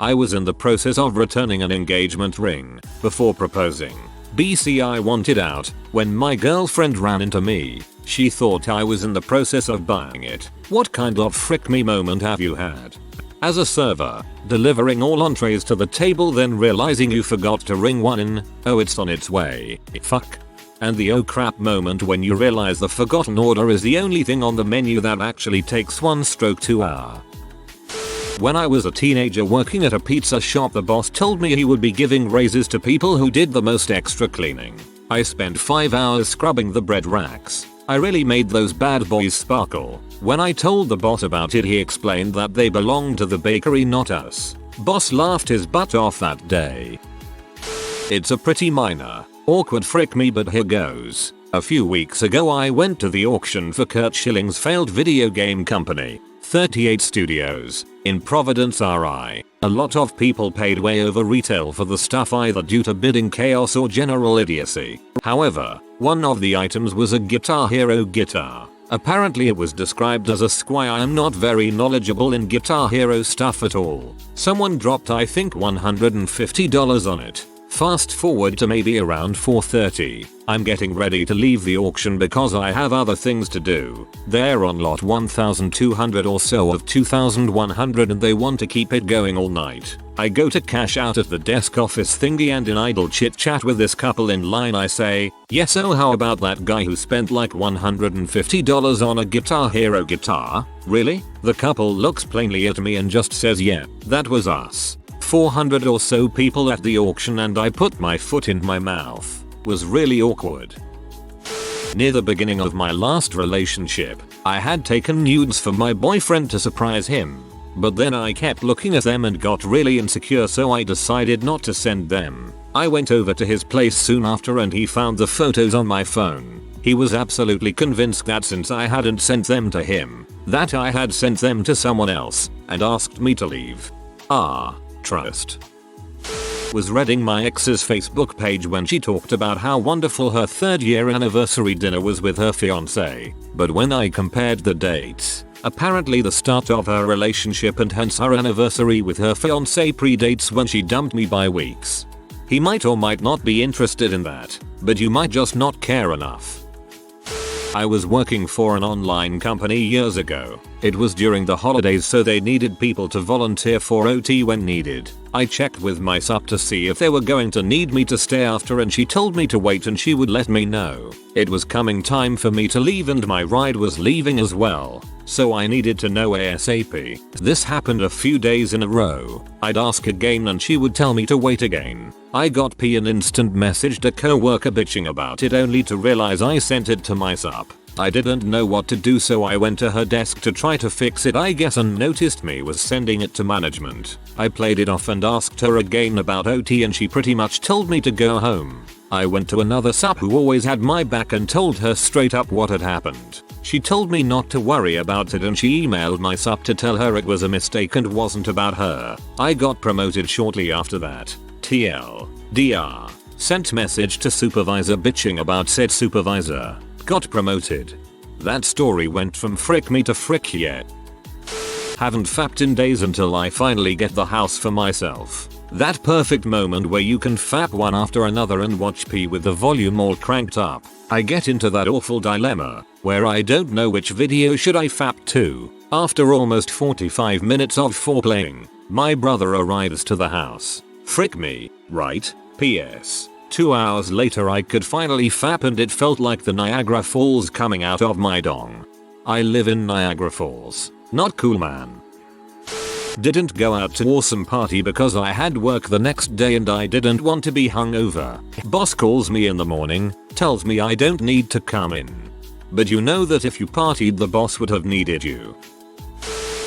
I was in the process of returning an engagement ring before proposing. BC I wanted out when my girlfriend ran into me. She thought I was in the process of buying it. What kind of frick me moment have you had? As a server, delivering all entrees to the table then realizing you forgot to ring one in, oh it's on its way, fuck. And the oh crap moment when you realize the forgotten order is the only thing on the menu that actually takes 1-2 hours. When I was a teenager working at a pizza shop, the boss told me he would be giving raises to people who did the most extra cleaning. I spent 5 hours scrubbing the bread racks. I really made those bad boys sparkle. When I told the boss about it, he explained that they belonged to the bakery, not us. Boss laughed his butt off that day. It's a pretty minor, awkward frick me, but here goes. A few weeks ago I went to the auction for Kurt Schilling's failed video game company, 38 Studios, in Providence, RI. A lot of people paid way over retail for the stuff, either due to bidding chaos or general idiocy. However, one of the items was a Guitar Hero guitar. Apparently it was described as a Squire. I'm not very knowledgeable in Guitar Hero stuff at all. Someone dropped I think $150 on it. Fast forward to maybe around 4:30. I'm getting ready to leave the auction because I have other things to do. They're on lot 1200 or so of 2100 and they want to keep it going all night. I go to cash out at the desk office thingy, and in idle chit chat with this couple in line I say, yes, so how about that guy who spent like $150 on a Guitar Hero guitar? Really? The couple looks plainly at me and just says, yeah, that was us. 400 or so people at the auction, and I put my foot in my mouth. Was really awkward. Near the beginning of my last relationship, I had taken nudes for my boyfriend to surprise him. But then I kept looking at them and got really insecure, so I decided not to send them. I went over to his place soon after and he found the photos on my phone. He was absolutely convinced that since I hadn't sent them to him, that I had sent them to someone else, and asked me to leave. Trust. Was reading my ex's Facebook page when she talked about how wonderful her 3rd year anniversary dinner was with her fiance, but when I compared the dates, apparently the start of her relationship and hence her anniversary with her fiance predates when she dumped me by weeks. He might or might not be interested in that, but you might just not care enough. I was working for an online company years ago. It was during the holidays, so they needed people to volunteer for OT when needed. I checked with my sup to see if they were going to need me to stay after, and she told me to wait and she would let me know. It was coming time for me to leave and my ride was leaving as well, so I needed to know ASAP. This happened a few days in a row. I'd ask again and she would tell me to wait again. I got an instant messaged a coworker bitching about it, only to realize I sent it to my sup. I didn't know what to do, so I went to her desk to try to fix it, I guess, and noticed me was sending it to management. I played it off and asked her again about OT and she pretty much told me to go home. I went to another sup who always had my back and told her straight up what had happened. She told me not to worry about it and she emailed my sup to tell her it was a mistake and wasn't about her. I got promoted shortly after that. TLDR. Sent message to supervisor bitching about said supervisor. Got promoted. That story went from frick me to frick yeah. Haven't fapped in days until I finally get the house for myself. That perfect moment where you can fap one after another and watch P with the volume all cranked up. I get into that awful dilemma where I don't know which video should I fap to. After almost 45 minutes of foreplaying, my brother arrives to the house. Frick me, right? PS. 2 hours later I could finally fap and it felt like the Niagara Falls coming out of my dong. I live in Niagara Falls. Not cool, man. Didn't go out to awesome party because I had work the next day and I didn't want to be hungover. Boss calls me in the morning, tells me I don't need to come in. But you know that if you partied the boss would have needed you.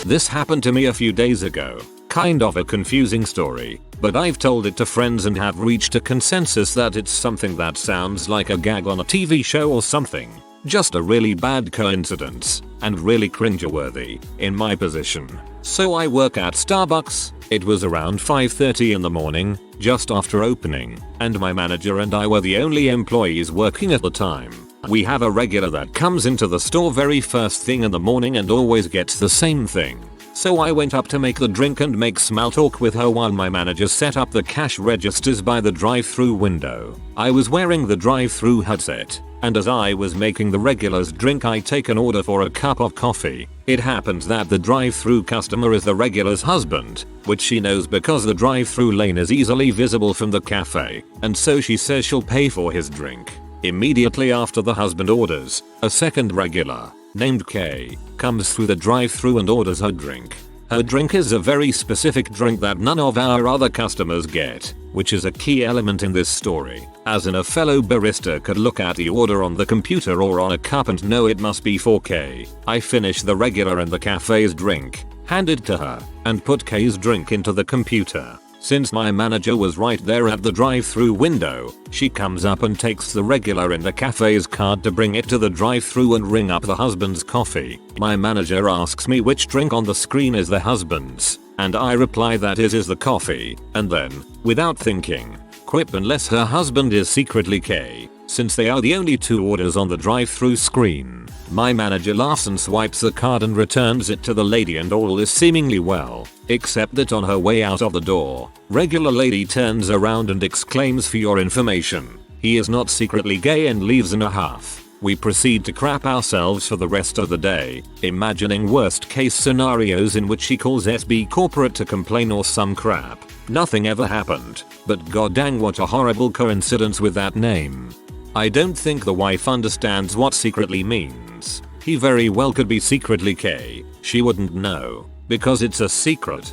This happened to me a few days ago. Kind of a confusing story, but I've told it to friends and have reached a consensus that it's something that sounds like a gag on a TV show or something. Just a really bad coincidence, and really cringeworthy, in my position. So I work at Starbucks. It was around 5:30 in the morning, just after opening, and my manager and I were the only employees working at the time. We have a regular that comes into the store very first thing in the morning and always gets the same thing. So I went up to make the drink and make small talk with her while my manager set up the cash registers by the drive-thru window. I was wearing the drive-thru headset, and as I was making the regular's drink I take an order for a cup of coffee. It happens that the drive-thru customer is the regular's husband, which she knows because the drive-thru lane is easily visible from the cafe, and so she says she'll pay for his drink. Immediately after the husband orders, a second regular, named Kay, comes through the drive-thru and orders her drink. Her drink is a very specific drink that none of our other customers get, which is a key element in this story, as in a fellow barista could look at the order on the computer or on a cup and know it must be for Kay. I finish the regular and the cafe's drink, hand it to her, and put Kay's drink into the computer. Since my manager was right there at the drive-thru window, she comes up and takes the regular in the cafe's card to bring it to the drive-thru and ring up the husband's coffee. My manager asks me which drink on the screen is the husband's, and I reply that is the coffee, and then, without thinking, quip unless her husband is secretly Kay, since they are the only two orders on the drive-thru screen. My manager laughs and swipes the card and returns it to the lady, and all is seemingly well, except that on her way out of the door, regular lady turns around and exclaims, "For your information, he is not secretly gay," and leaves in a huff. We proceed to crap ourselves for the rest of the day, imagining worst case scenarios in which she calls SB corporate to complain or some crap. Nothing ever happened, but goddang what a horrible coincidence with that name. I don't think the wife understands what secretly means. He very well could be secretly gay, she wouldn't know, because it's a secret.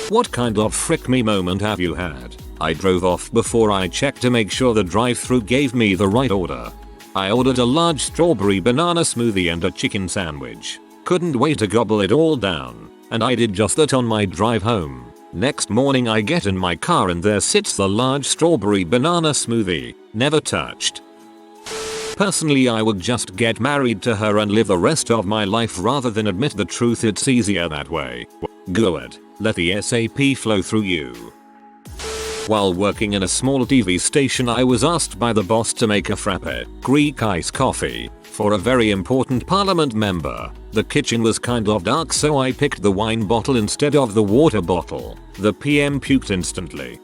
What kind of frick me moment have you had? I drove off before I checked to make sure the drive-thru gave me the right order. I ordered a large strawberry banana smoothie and a chicken sandwich. Couldn't wait to gobble it all down, and I did just that on my drive home. Next morning I get in my car and there sits the large strawberry banana smoothie, never touched. Personally, I would just get married to her and live the rest of my life rather than admit the truth. It's easier that way. Good. Let the SAP flow through you. While working in a small TV station, I was asked by the boss to make a frappe, Greek iced coffee, for a very important parliament member. The kitchen was kind of dark, so I picked the wine bottle instead of the water bottle. The PM puked instantly.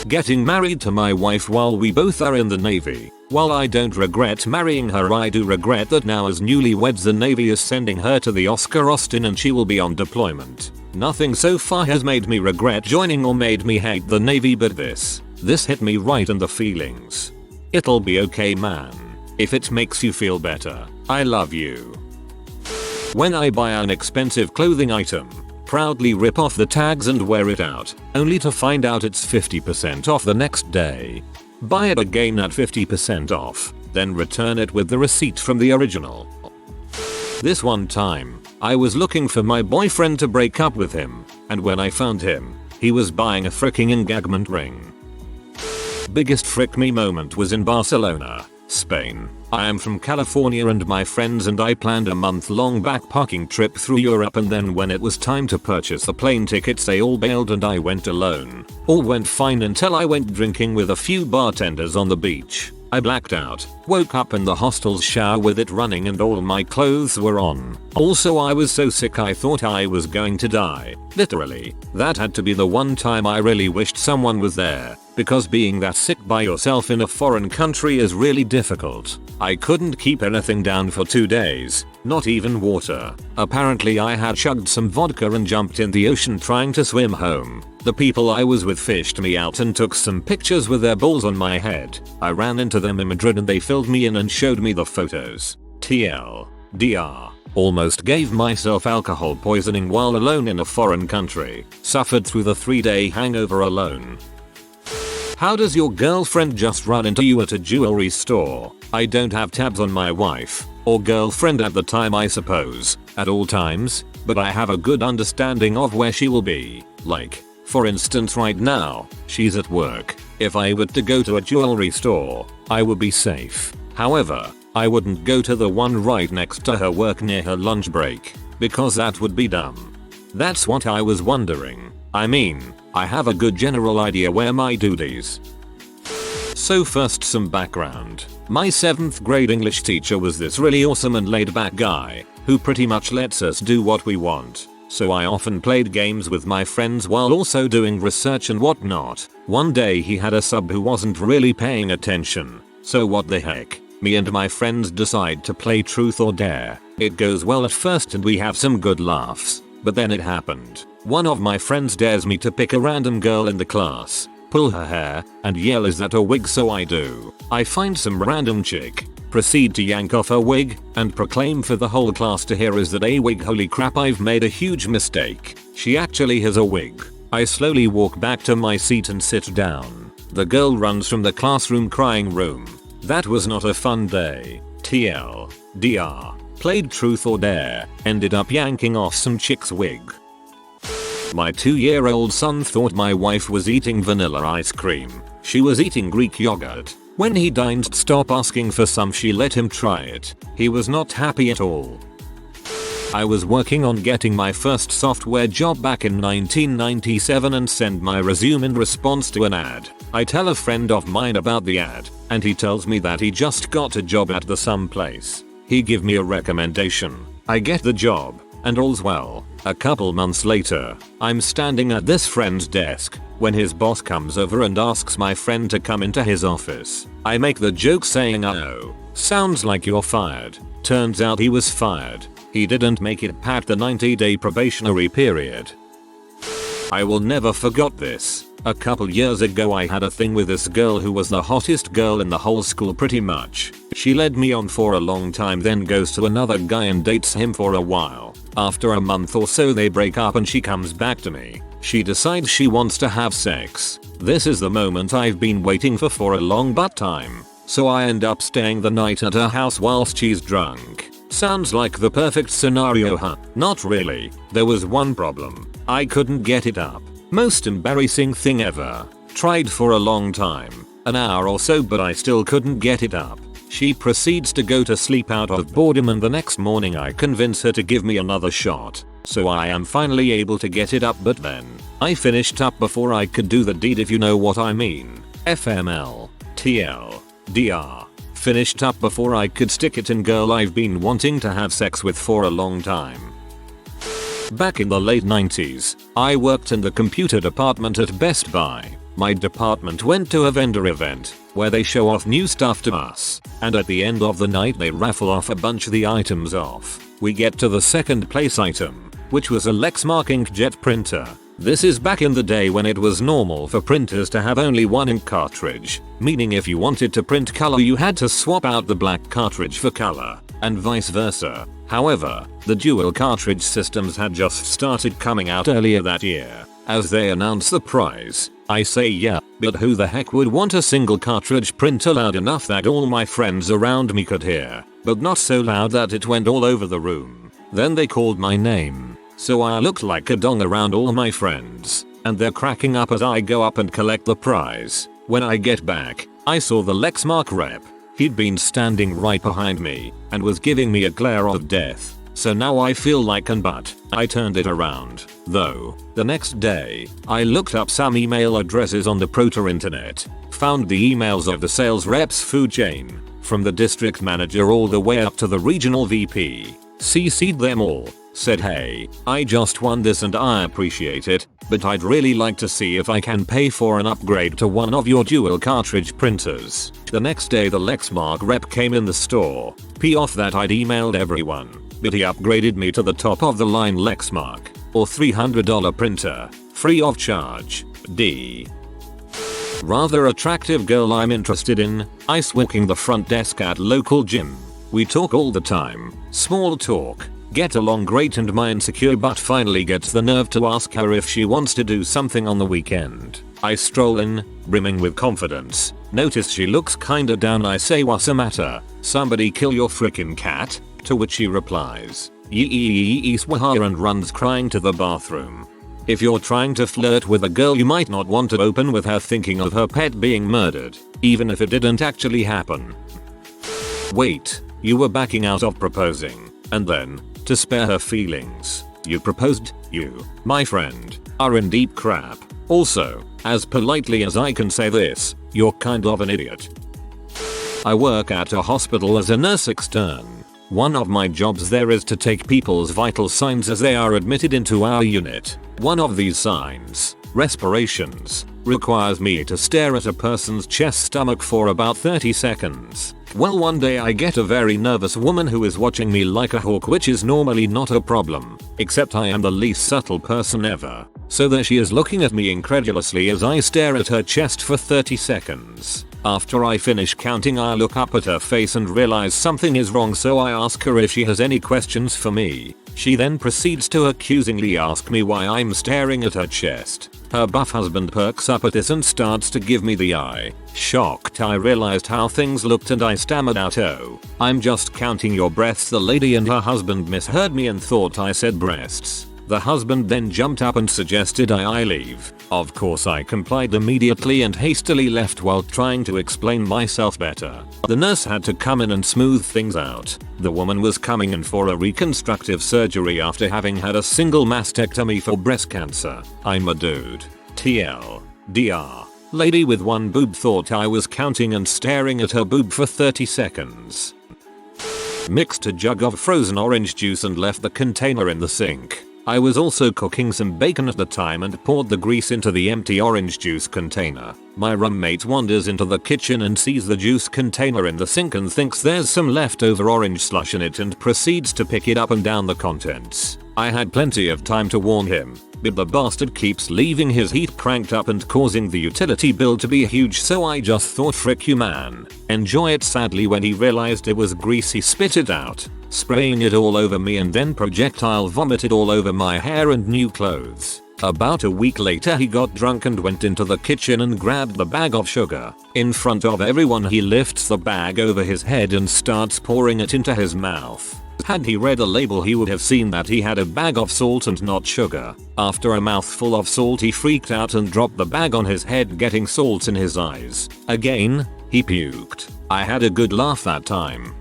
Getting married to my wife while we both are in the Navy. While I don't regret marrying her, I do regret that now as newlyweds the Navy is sending her to the Oscar Austin and she will be on deployment. Nothing so far has made me regret joining or made me hate the Navy, but this hit me right in the feelings. It'll be okay, man. If it makes you feel better, I love you. When I buy an expensive clothing item, proudly rip off the tags and wear it out, only to find out it's 50% off the next day. Buy it again at 50% off, then return it with the receipt from the original. This one time, I was looking for my boyfriend to break up with him, and when I found him, he was buying a fricking engagement ring. Biggest frick me moment was in Barcelona, Spain. I am from California and my friends and I planned a month-long backpacking trip through Europe, and then when it was time to purchase the plane tickets they all bailed and I went alone. All went fine until I went drinking with a few bartenders on the beach. I blacked out, woke up in the hostel's shower with it running and all my clothes were on. Also, I was so sick I thought I was going to die. Literally, that had to be the one time I really wished someone was there, because being that sick by yourself in a foreign country is really difficult. I couldn't keep anything down for 2 days, not even water. Apparently I had chugged some vodka and jumped in the ocean trying to swim home. The people I was with fished me out and took some pictures with their balls on my head. I ran into them in Madrid and they filled me in and showed me the photos. TLDR. Almost gave myself alcohol poisoning while alone in a foreign country. Suffered through the 3-day hangover alone. How does your girlfriend just run into you at a jewelry store? I don't have tabs on my wife, or girlfriend at the time, I suppose, at all times, but I have a good understanding of where she will be. Like, for instance right now, she's at work. If I were to go to a jewelry store, I would be safe. However, I wouldn't go to the one right next to her work near her lunch break, because that would be dumb. That's what I was wondering. I mean, I have a good general idea where my duties. So first, some background. My 7th grade English teacher was this really awesome and laid back guy. who pretty much lets us do what we want. So I often played games with my friends while also doing research and whatnot. One day he had a sub who wasn't really paying attention. So what the heck? Me and my friends decide to play truth or dare. It goes well at first and we have some good laughs. But then it happened. One of my friends dares me to pick a random girl in the class, pull her hair, and yell, "Is that a wig?" So I do. I find some random chick, proceed to yank off her wig, and proclaim for the whole class to hear, "Is that a wig? Holy crap, I've made a huge mistake. She actually has a wig." I slowly walk back to my seat and sit down. The girl runs from the classroom crying, "Room." That was not a fun day. TLDR. Played truth or dare, ended up yanking off some chick's wig. My 2-year-old son thought my wife was eating vanilla ice cream. She was eating Greek yogurt. When he deigned stop asking for some, she let him try it. He was not happy at all. I was working on getting my first software job back in 1997 and send my resume in response to an ad. I tell a friend of mine about the ad, and he tells me that he just got a job at the some place. He give me a recommendation. I get the job, and all's well. A couple months later, I'm standing at this friend's desk when his boss comes over and asks my friend to come into his office. I make the joke saying, "Oh, sounds like you're fired." Turns out he was fired. He didn't make it past the 90-day probationary period. I will never forget this. A couple years ago I had a thing with this girl who was the hottest girl in the whole school pretty much. She led me on for a long time, then goes to another guy and dates him for a while. After a month or so they break up and she comes back to me. She decides she wants to have sex. This is the moment I've been waiting for a long butt time. So I end up staying the night at her house whilst she's drunk. Sounds like the perfect scenario, huh? Not really. There was one problem. I couldn't get it up. Most embarrassing thing ever. Tried for a long time. An hour or so, but I still couldn't get it up. She proceeds to go to sleep out of boredom, and the next morning I convince her to give me another shot. So I am finally able to get it up, but then I finished up before I could do the deed, if you know what I mean. FML. TLDR. Finished up before I could stick it in girl I've been wanting to have sex with for a long time. Back in the late 90s, I worked in the computer department at Best Buy. My department went to a vendor event where they show off new stuff to us, and at the end of the night they raffle off a bunch of the items off. We get to the second place item, which was a Lexmark inkjet printer. This is back in the day when it was normal for printers to have only one ink cartridge, meaning if you wanted to print color you had to swap out the black cartridge for color, and vice versa. However, the dual cartridge systems had just started coming out earlier that year. As they announce the prize, I say yeah, but who the heck would want a single cartridge printer loud enough that all my friends around me could hear, but not so loud that it went all over the room. Then they called my name, so I looked like a dong around all my friends, and they're cracking up as I go up and collect the prize. When I get back, I saw the Lexmark rep. He'd been standing right behind me and was giving me a glare of death. So now I feel like an butt. I turned it around, though. The next day, I looked up some email addresses on the proto internet, found the emails of the sales rep's food chain, from the district manager all the way up to the regional VP, CC'd them all, said, "Hey, I just won this and I appreciate it, but I'd really like to see if I can pay for an upgrade to one of your dual cartridge printers." The next day the Lexmark rep came in the store, off that I'd emailed everyone, but he upgraded me to the top of the line Lexmark, or $300 printer, free of charge. D. Rather attractive girl I'm interested in, ice walking the front desk at local gym. We talk all the time, small talk. Get along great, and my insecure butt finally gets the nerve to ask her if she wants to do something on the weekend. I stroll in, brimming with confidence. Notice she looks kinda down. I say, "What's the matter? Somebody kill your frickin' cat?" To which she replies, "Yee swaha," and runs crying to the bathroom. If you're trying to flirt with a girl, you might not want to open with her thinking of her pet being murdered, even if it didn't actually happen. Wait, you were backing out of proposing, and then, to spare her feelings, you proposed? You, my friend, are in deep crap. Also, as politely as I can say this, you're kind of an idiot. I work at a hospital as a nurse extern. One of my jobs there is to take people's vital signs as they are admitted into our unit. One of these signs, respirations, requires me to stare at a person's chest stomach for about 30 seconds. Well, one day I get a very nervous woman who is watching me like a hawk, which is normally not a problem, except I am the least subtle person ever. So there she is looking at me incredulously as I stare at her chest for 30 seconds. After I finish counting, I look up at her face and realize something is wrong, so I ask her if she has any questions for me. She then proceeds to accusingly ask me why I'm staring at her chest. Her buff husband perks up at this and starts to give me the eye. Shocked, I realized how things looked and I stammered out, "Oh, I'm just counting your breaths." The lady and her husband misheard me and thought I said breasts. The husband then jumped up and suggested I leave. Of course I complied immediately and hastily left while trying to explain myself better. The nurse had to come in and smooth things out. The woman was coming in for a reconstructive surgery after having had a single mastectomy for breast cancer. I'm a dude. TL. DR. Lady with one boob thought I was counting and staring at her boob for 30 seconds. Mixed a jug of frozen orange juice and left the container in the sink. I was also cooking some bacon at the time and poured the grease into the empty orange juice container. My roommate wanders into the kitchen and sees the juice container in the sink and thinks there's some leftover orange slush in it and proceeds to pick it up and down the contents. I had plenty of time to warn him, but the bastard keeps leaving his heat cranked up and causing the utility bill to be huge, so I just thought, frick you man. Enjoy it. Sadly, when he realized it was grease, he spit it out, spraying it all over me and then projectile vomited all over my hair and new clothes. About a week later he got drunk and went into the kitchen and grabbed the bag of sugar. In front of everyone he lifts the bag over his head and starts pouring it into his mouth. Had he read the label he would have seen that he had a bag of salt and not sugar. After a mouthful of salt he freaked out and dropped the bag on his head, getting salt in his eyes. Again, he puked. I had a good laugh that time.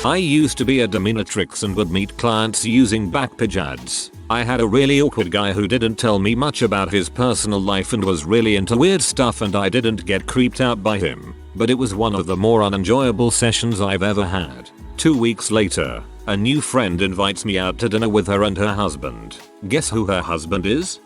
I used to be a Dominatrix and would meet clients using Backpage ads. I had a really awkward guy who didn't tell me much about his personal life and was really into weird stuff, and I didn't get creeped out by him. But it was one of the more unenjoyable sessions I've ever had. 2 weeks later, a new friend invites me out to dinner with her and her husband. Guess who her husband is?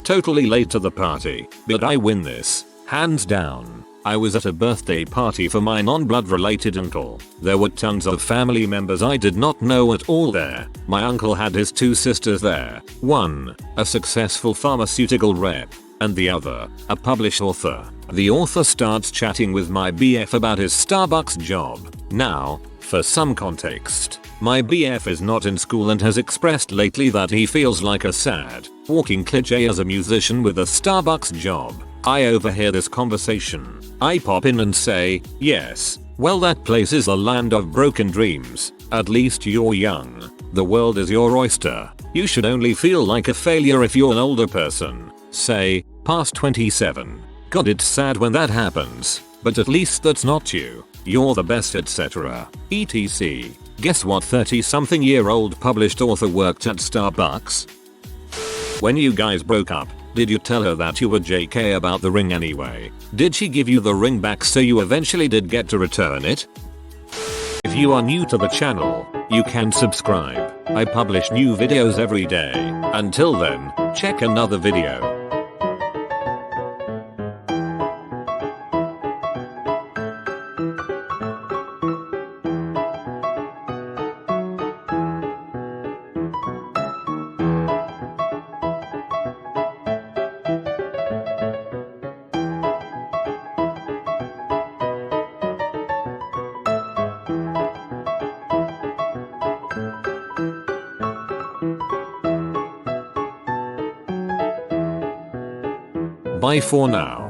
Totally late to the party, but I win this, hands down. I was at a birthday party for my non-blood related uncle. There were tons of family members I did not know at all there. My uncle had his 2 sisters there. One, a successful pharmaceutical rep, and the other, a published author. The author starts chatting with my BF about his Starbucks job. Now, for some context, my BF is not in school and has expressed lately that he feels like a sad, walking cliche as a musician with a Starbucks job. I overhear this conversation. I pop in and say, "Yes, well, that place is the land of broken dreams. At least you're young. The world is your oyster. You should only feel like a failure if you're an older person. Say, past 27. God, it's sad when that happens. But at least that's not you. You're the best, etc. etc. Guess what 30-something-year-old published author worked at Starbucks? When you guys broke up, did you tell her that you were JK about the ring anyway? Did she give you the ring back so you eventually did get to return it? If you are new to the channel, you can subscribe. I publish new videos every day. Until then, check another video. Bye for now.